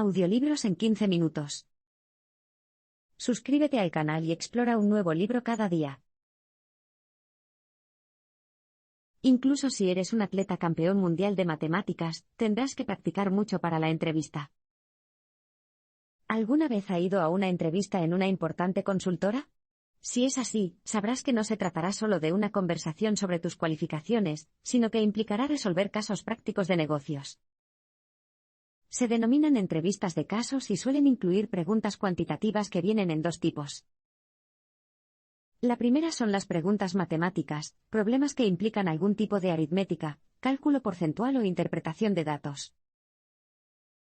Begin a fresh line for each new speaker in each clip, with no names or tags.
Audiolibros en 15 minutos. Suscríbete al canal y explora un nuevo libro cada día. Incluso si eres un atleta campeón mundial de matemáticas, tendrás que practicar mucho para la entrevista. ¿Alguna vez ha ido a una entrevista en una importante consultora? Si es así, sabrás que no se tratará solo de una conversación sobre tus cualificaciones, sino que implicará resolver casos prácticos de negocios. Se denominan entrevistas de casos y suelen incluir preguntas cuantitativas que vienen en dos tipos. La primera son las preguntas matemáticas, problemas que implican algún tipo de aritmética, cálculo porcentual o interpretación de datos.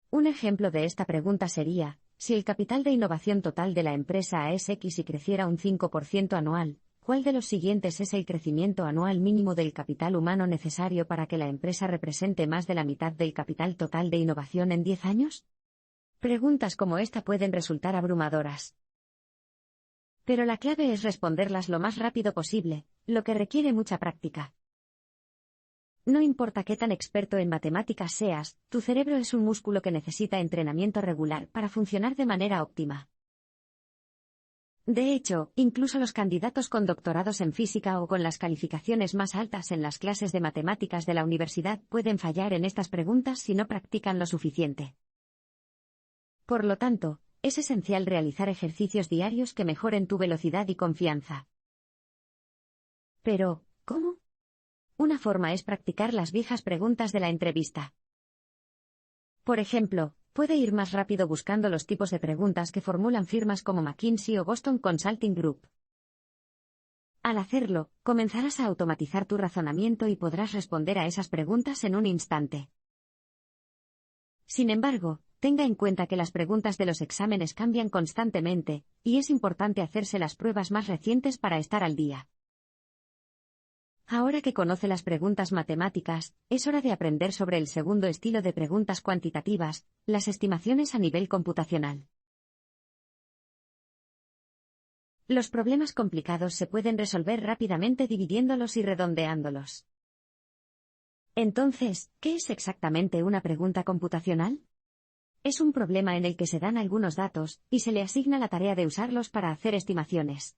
Un ejemplo de esta pregunta sería: si el capital de innovación total de la empresa es X y creciera un 5% anual, ¿cuál de los siguientes es el crecimiento anual mínimo del capital humano necesario para que la empresa represente más de la mitad del capital total de innovación en 10 años? Preguntas como esta pueden resultar abrumadoras. Pero la clave es responderlas lo más rápido posible, lo que requiere mucha práctica. No importa qué tan experto en matemáticas seas, tu cerebro es un músculo que necesita entrenamiento regular para funcionar de manera óptima. De hecho, incluso los candidatos con doctorados en física o con las calificaciones más altas en las clases de matemáticas de la universidad pueden fallar en estas preguntas si no practican lo suficiente. Por lo tanto, es esencial realizar ejercicios diarios que mejoren tu velocidad y confianza. Pero, ¿cómo? Una forma es practicar las viejas preguntas de la entrevista. Por ejemplo, puede ir más rápido buscando los tipos de preguntas que formulan firmas como McKinsey o Boston Consulting Group. Al hacerlo, comenzarás a automatizar tu razonamiento y podrás responder a esas preguntas en un instante. Sin embargo, tenga en cuenta que las preguntas de los exámenes cambian constantemente, y es importante hacerse las pruebas más recientes para estar al día. Ahora que conoce las preguntas matemáticas, es hora de aprender sobre el segundo estilo de preguntas cuantitativas, las estimaciones a nivel computacional. Los problemas complicados se pueden resolver rápidamente dividiéndolos y redondeándolos. Entonces, ¿qué es exactamente una pregunta computacional? Es un problema en el que se dan algunos datos, y se le asigna la tarea de usarlos para hacer estimaciones.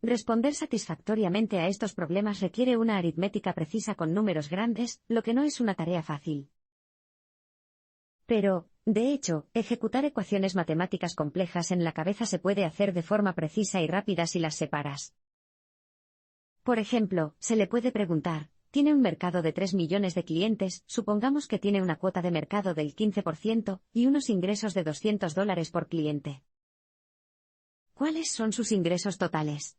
Responder satisfactoriamente a estos problemas requiere una aritmética precisa con números grandes, lo que no es una tarea fácil. Pero, de hecho, ejecutar ecuaciones matemáticas complejas en la cabeza se puede hacer de forma precisa y rápida si las separas. Por ejemplo, se le puede preguntar: tiene un mercado de 3 millones de clientes, supongamos que tiene una cuota de mercado del 15% y unos ingresos de $200 por cliente. ¿Cuáles son sus ingresos totales?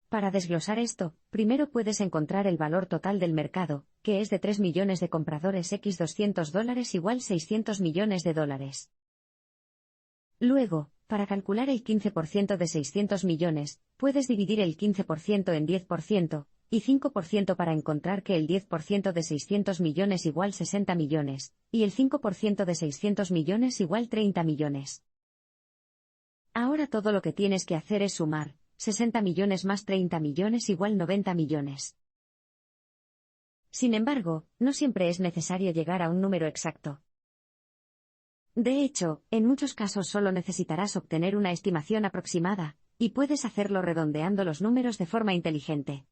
Para desglosar esto, primero puedes encontrar el valor total del mercado, que es de 3 millones de compradores x $200 igual $600 millones. Luego, para calcular el 15% de 600 millones, puedes dividir el 15% en 10%, y 5% para encontrar que el 10% de 600 millones igual 60 millones, y el 5% de 600 millones igual 30 millones. Ahora todo lo que tienes que hacer es sumar: 60 millones más 30 millones igual 90 millones. Sin embargo, no siempre es necesario llegar a un número exacto. De hecho, en muchos casos solo necesitarás obtener una estimación aproximada, y puedes hacerlo redondeando los números de forma inteligente.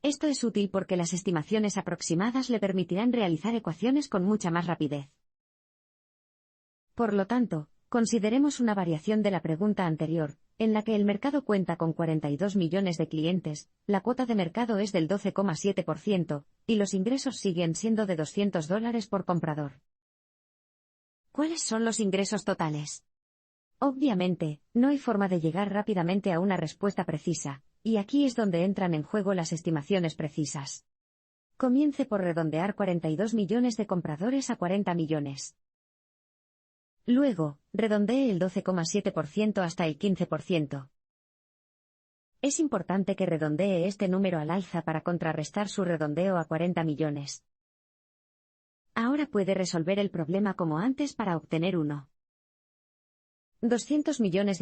Esto es útil porque las estimaciones aproximadas le permitirán realizar ecuaciones con mucha más rapidez. Por lo tanto, consideremos una variación de la pregunta anterior, en la que el mercado cuenta con 42 millones de clientes, la cuota de mercado es del 12,7%, y los ingresos siguen siendo de $200 por comprador. ¿Cuáles son los ingresos totales? Obviamente, no hay forma de llegar rápidamente a una respuesta precisa, y aquí es donde entran en juego las estimaciones precisas. Comience por redondear 42 millones de compradores a 40 millones. Luego, redondee el 12,7% hasta el 15%. Es importante que redondee este número al alza para contrarrestar su redondeo a 40 millones. Ahora puede resolver el problema como antes para obtener $200 millones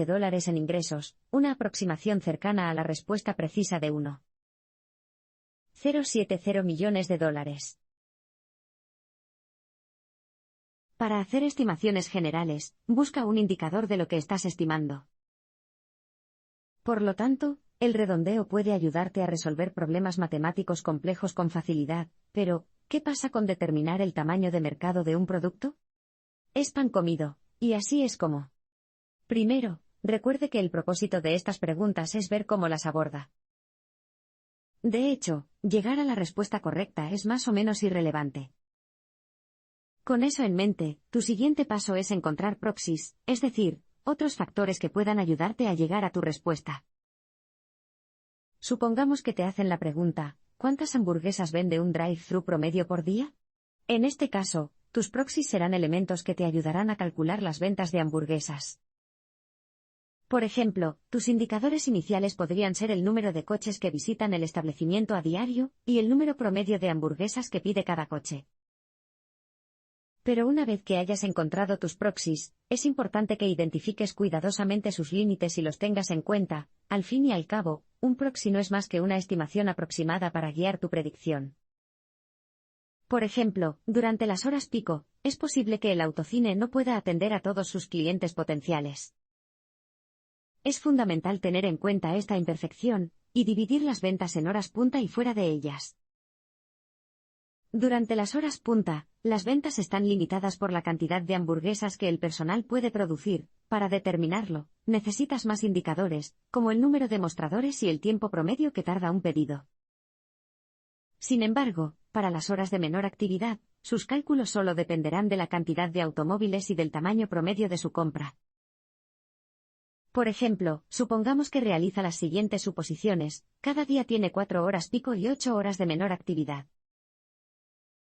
en ingresos, una aproximación cercana a la respuesta precisa de $1,070 millones. Para hacer estimaciones generales, busca un indicador de lo que estás estimando. Por lo tanto, el redondeo puede ayudarte a resolver problemas matemáticos complejos con facilidad, pero, ¿qué pasa con determinar el tamaño de mercado de un producto? Es pan comido, y así es como. Primero, recuerde que el propósito de estas preguntas es ver cómo las aborda. De hecho, llegar a la respuesta correcta es más o menos irrelevante. Con eso en mente, tu siguiente paso es encontrar proxies, es decir, otros factores que puedan ayudarte a llegar a tu respuesta. Supongamos que te hacen la pregunta, ¿cuántas hamburguesas vende un drive-thru promedio por día? En este caso, tus proxies serán elementos que te ayudarán a calcular las ventas de hamburguesas. Por ejemplo, tus indicadores iniciales podrían ser el número de coches que visitan el establecimiento a diario y el número promedio de hamburguesas que pide cada coche. Pero una vez que hayas encontrado tus proxies, es importante que identifiques cuidadosamente sus límites y los tengas en cuenta. Al fin y al cabo, un proxy no es más que una estimación aproximada para guiar tu predicción. Por ejemplo, durante las horas pico, es posible que el autocine no pueda atender a todos sus clientes potenciales. Es fundamental tener en cuenta esta imperfección y dividir las ventas en horas punta y fuera de ellas. Durante las horas punta, las ventas están limitadas por la cantidad de hamburguesas que el personal puede producir. Para determinarlo, necesitas más indicadores, como el número de mostradores y el tiempo promedio que tarda un pedido. Sin embargo, para las horas de menor actividad, sus cálculos solo dependerán de la cantidad de automóviles y del tamaño promedio de su compra. Por ejemplo, supongamos que realiza las siguientes suposiciones: cada día tiene 4 horas pico y 8 horas de menor actividad.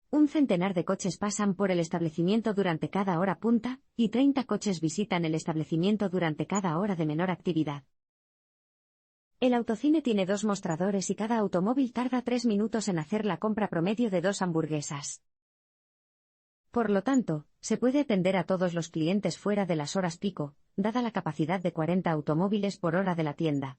Un centenar de coches pasan por el establecimiento durante cada hora punta, y 30 coches visitan el establecimiento durante cada hora de menor actividad. El autocine tiene 2 mostradores y cada automóvil tarda 3 minutos en hacer la compra promedio de 2 hamburguesas. Por lo tanto, se puede atender a todos los clientes fuera de las horas pico, dada la capacidad de 40 automóviles por hora de la tienda.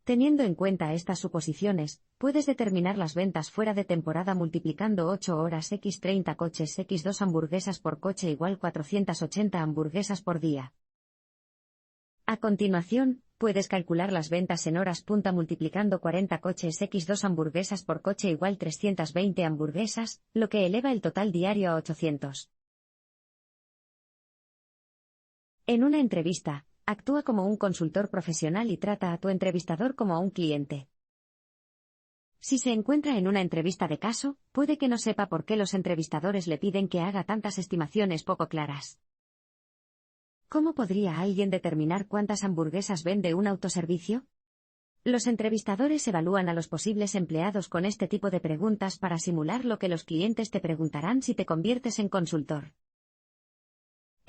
Teniendo en cuenta estas suposiciones, puedes determinar las ventas fuera de temporada multiplicando 8 horas x 30 coches x 2 hamburguesas por coche igual 480 hamburguesas por día. A continuación, puedes calcular las ventas en horas punta multiplicando 40 coches x 2 hamburguesas por coche igual 320 hamburguesas, lo que eleva el total diario a 800. En una entrevista, actúa como un consultor profesional y trata a tu entrevistador como a un cliente. Si se encuentra en una entrevista de caso, puede que no sepa por qué los entrevistadores le piden que haga tantas estimaciones poco claras. ¿Cómo podría alguien determinar cuántas hamburguesas vende un autoservicio? Los entrevistadores evalúan a los posibles empleados con este tipo de preguntas para simular lo que los clientes te preguntarán si te conviertes en consultor.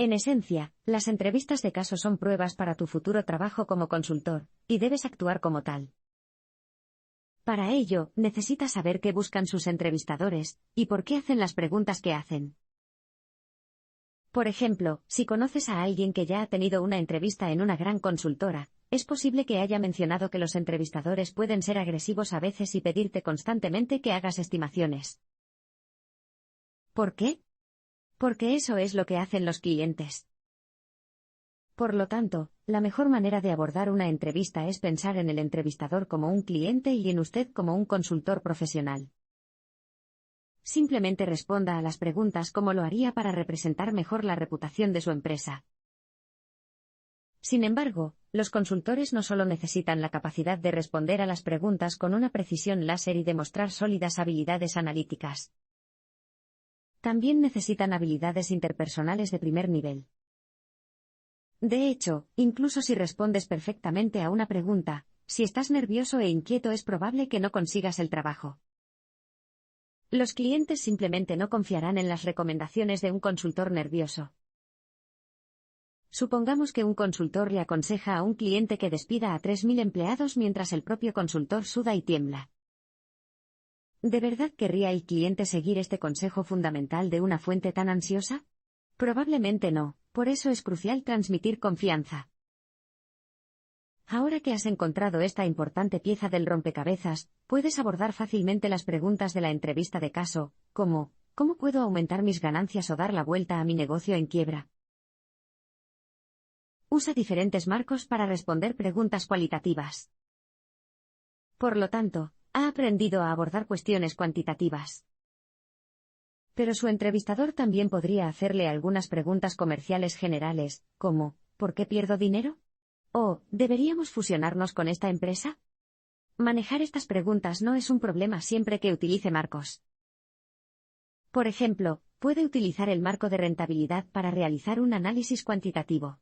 En esencia, las entrevistas de caso son pruebas para tu futuro trabajo como consultor, y debes actuar como tal. Para ello, necesitas saber qué buscan sus entrevistadores, y por qué hacen las preguntas que hacen. Por ejemplo, si conoces a alguien que ya ha tenido una entrevista en una gran consultora, es posible que haya mencionado que los entrevistadores pueden ser agresivos a veces y pedirte constantemente que hagas estimaciones. ¿Por qué? Porque eso es lo que hacen los clientes. Por lo tanto, la mejor manera de abordar una entrevista es pensar en el entrevistador como un cliente y en usted como un consultor profesional. Simplemente responda a las preguntas como lo haría para representar mejor la reputación de su empresa. Sin embargo, los consultores no solo necesitan la capacidad de responder a las preguntas con una precisión láser y demostrar sólidas habilidades analíticas. También necesitan habilidades interpersonales de primer nivel. De hecho, incluso si respondes perfectamente a una pregunta, si estás nervioso e inquieto es probable que no consigas el trabajo. Los clientes simplemente no confiarán en las recomendaciones de un consultor nervioso. Supongamos que un consultor le aconseja a un cliente que despida a 3.000 empleados mientras el propio consultor suda y tiembla. ¿De verdad querría el cliente seguir este consejo fundamental de una fuente tan ansiosa? Probablemente no, por eso es crucial transmitir confianza. Ahora que has encontrado esta importante pieza del rompecabezas, puedes abordar fácilmente las preguntas de la entrevista de caso, como ¿Cómo puedo aumentar mis ganancias o dar la vuelta a mi negocio en quiebra? Usa diferentes marcos para responder preguntas cualitativas. Por lo tanto, ha aprendido a abordar cuestiones cuantitativas. Pero su entrevistador también podría hacerle algunas preguntas comerciales generales, como, ¿por qué pierdo dinero? O, ¿deberíamos fusionarnos con esta empresa? Manejar estas preguntas no es un problema siempre que utilice marcos. Por ejemplo, puede utilizar el marco de rentabilidad para realizar un análisis cuantitativo.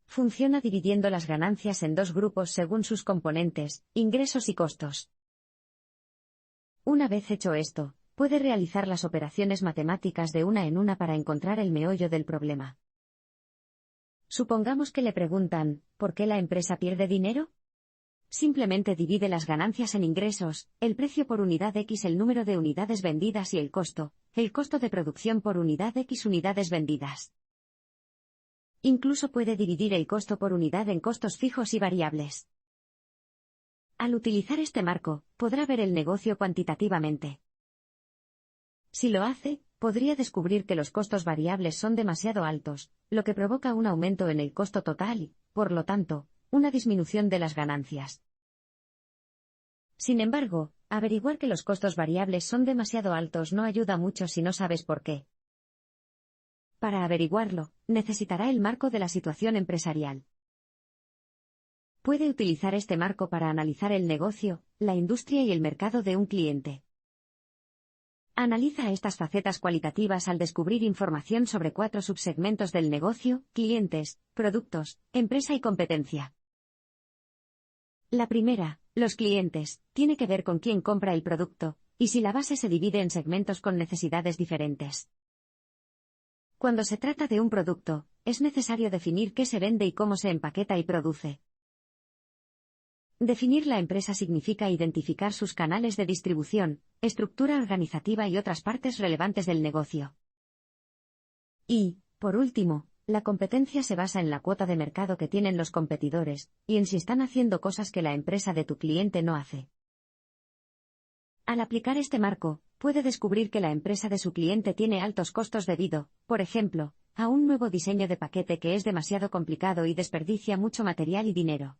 Funciona dividiendo las ganancias en dos grupos según sus componentes, ingresos y costos. Una vez hecho esto, puede realizar las operaciones matemáticas de una en una para encontrar el meollo del problema. Supongamos que le preguntan, ¿por qué la empresa pierde dinero? Simplemente divide las ganancias en ingresos, el precio por unidad X, el número de unidades vendidas y el costo de producción por unidad X unidades vendidas. Incluso puede dividir el costo por unidad en costos fijos y variables. Al utilizar este marco, podrá ver el negocio cuantitativamente. Si lo hace, podría descubrir que los costos variables son demasiado altos, lo que provoca un aumento en el costo total y, por lo tanto, una disminución de las ganancias. Sin embargo, averiguar que los costos variables son demasiado altos no ayuda mucho si no sabes por qué. Para averiguarlo, necesitará el marco de la situación empresarial. Puede utilizar este marco para analizar el negocio, la industria y el mercado de un cliente. Analiza estas facetas cualitativas al descubrir información sobre 4 subsegmentos del negocio: clientes, productos, empresa y competencia. La primera, los clientes, tiene que ver con quién compra el producto, y si la base se divide en segmentos con necesidades diferentes. Cuando se trata de un producto, es necesario definir qué se vende y cómo se empaqueta y produce. Definir la empresa significa identificar sus canales de distribución, estructura organizativa y otras partes relevantes del negocio. Y, por último, la competencia se basa en la cuota de mercado que tienen los competidores, y en si están haciendo cosas que la empresa de tu cliente no hace. Al aplicar este marco, puede descubrir que la empresa de su cliente tiene altos costos debido, por ejemplo, a un nuevo diseño de paquete que es demasiado complicado y desperdicia mucho material y dinero.